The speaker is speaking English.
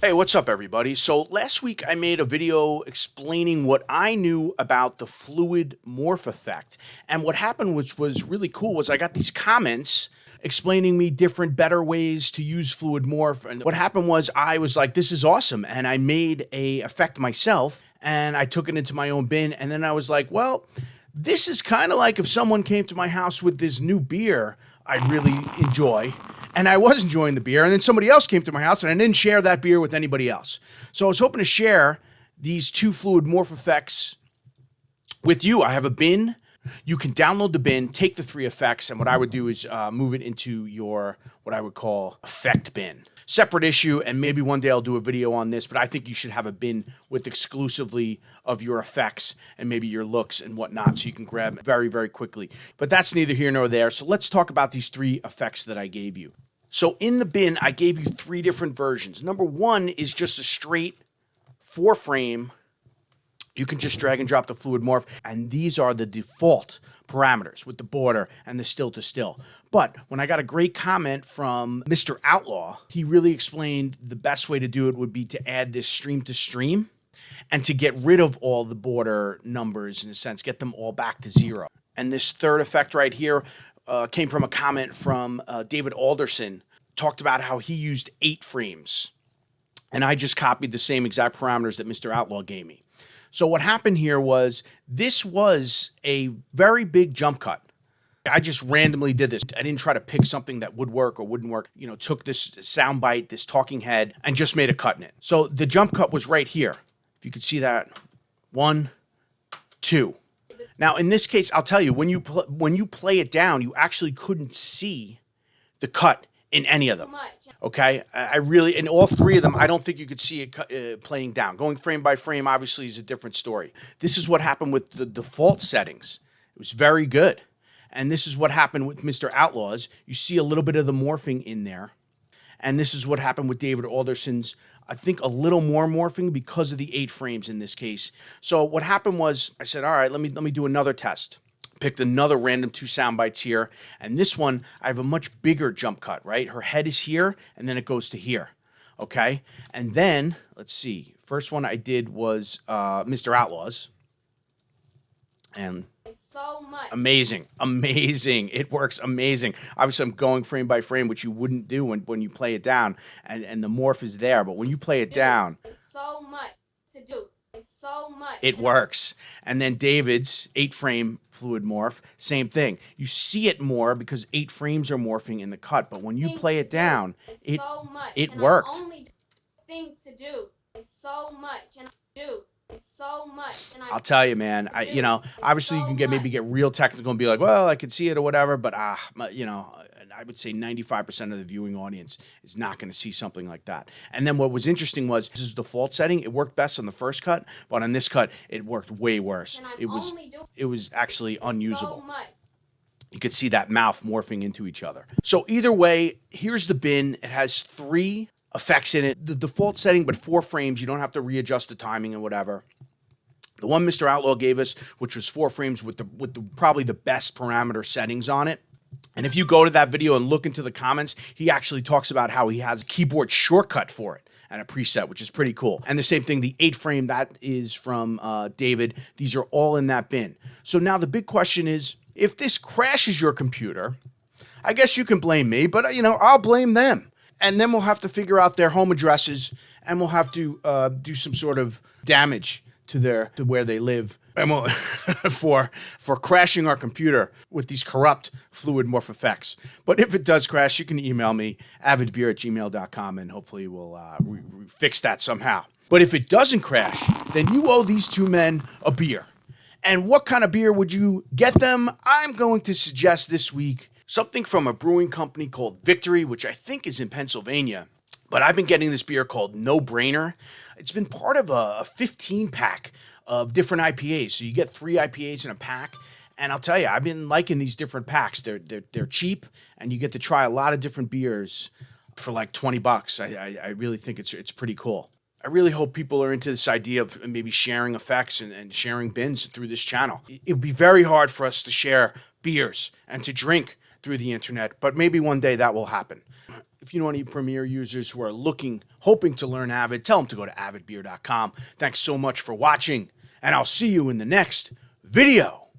Hey, what's up, everybody? So last week I made a video explaining what I knew about the fluid morph effect. And what happened, which was really cool, was I got these comments explaining me different, better ways to use fluid morph. And what happened was I was like, this is awesome. And I made a effect myself and I took it into my own bin. And then I was like, well, this is kind of like if someone came to my house with this new beer I really enjoy, and I was enjoying the beer, and then somebody else came to my house, and I didn't share that beer with anybody else. So I was hoping to share these two fluid morph effects with you. I have a bin. You can download the bin, take the three effects, and what I would do is move it into your, what I would call, effect bin. Separate issue, and maybe one day I'll do a video on this, but I think you should have a bin with exclusively of your effects and maybe your looks and whatnot, so you can grab very, very quickly. But that's neither here nor there, so let's talk about these three effects that I gave you. So in the bin, I gave you three different versions. Number one is just a straight 4-frame. You can just drag and drop the fluid morph, and these are the default parameters with the border and the still to still. But when I got a great comment from Mr. Outlaw, he really explained the best way to do it would be to add this stream to stream and to get rid of all the border numbers, in a sense, get them all back to 0. And this third effect right here came from a comment from David Alderson, talked about how he used 8 frames. And I just copied the same exact parameters that Mr. Outlaw gave me. So what happened here was, this was a very big jump cut. I just randomly did this. I didn't try to pick something that would work or wouldn't work. You know, took this sound bite, this talking head, and just made a cut in it. So the jump cut was right here. If you could see that, 1, 2. Now in this case, I'll tell you, when you play it down, you actually couldn't see the cut in any of them. Okay, I really, in all three of them, I don't think you could see it playing down. Going frame by frame, obviously, is a different story. This is what happened with the default settings. It was very good. And this is what happened with Mr. Outlaws. You see a little bit of the morphing in there. And this is what happened with David Alderson's, I think a little more morphing because of the 8 frames in this case. So what happened was, I said, all right, let me do another test. Picked another random 2 sound bites here, and this one I have a much bigger jump cut, right? Her head is here, and then it goes to here, okay? And then, let's see, first one I did was Mr. Outlaws, and so much. Amazing, it works amazing. Obviously, I'm going frame by frame, which you wouldn't do when you play it down, and the morph is there, but when you play it down, it's so much to do. So much. It works. And then David's 8-frame fluid morph, same thing. You see it more because 8 frames are morphing in the cut, but when you play it down, it worked. Only thing to do is so much, and I do. It's so much. And I'll tell you, man. Obviously you can maybe get real technical and be like, well, I can see it or whatever, but I would say 95% of the viewing audience is not going to see something like that. And then what was interesting was, this is the default setting. It worked best on the first cut, but on this cut, it worked way worse. It was actually unusable. You could see that mouth morphing into each other. So either way, here's the bin. It has 3 effects in it. The default setting, but 4 frames. You don't have to readjust the timing and whatever. The one Mr. Outlaw gave us, which was 4 frames with the probably the best parameter settings on it. And if you go to that video and look into the comments, he actually talks about how he has a keyboard shortcut for it and a preset, which is pretty cool. And the same thing, the 8-frame, that is from David. These are all in that bin. So now the big question is, if this crashes your computer, I guess you can blame me, but I'll blame them. And then we'll have to figure out their home addresses, and we'll have to do some sort of damage to where they live, and we'll, for crashing our computer with these corrupt fluid morph effects. But if it does crash, you can email me, avidbeer@gmail.com, and hopefully we'll fix that somehow. But if it doesn't crash, then you owe these 2 men a beer. And what kind of beer would you get them? I'm going to suggest this week something from a brewing company called Victory, which I think is in Pennsylvania. But I've been getting this beer called No Brainer. It's been part of a 15-pack of different IPAs. So you get 3 IPAs in a pack. And I'll tell you, I've been liking these different packs. They're cheap, and you get to try a lot of different beers for like $20. I really think it's pretty cool. I really hope people are into this idea of maybe sharing effects and sharing bins through this channel. It would be very hard for us to share beers and to drink through the internet, but maybe one day that will happen. if you know any Premier users who are hoping to learn Avid, tell them to go to avidbeer.com. Thanks so much for watching, and I'll see you in the next video.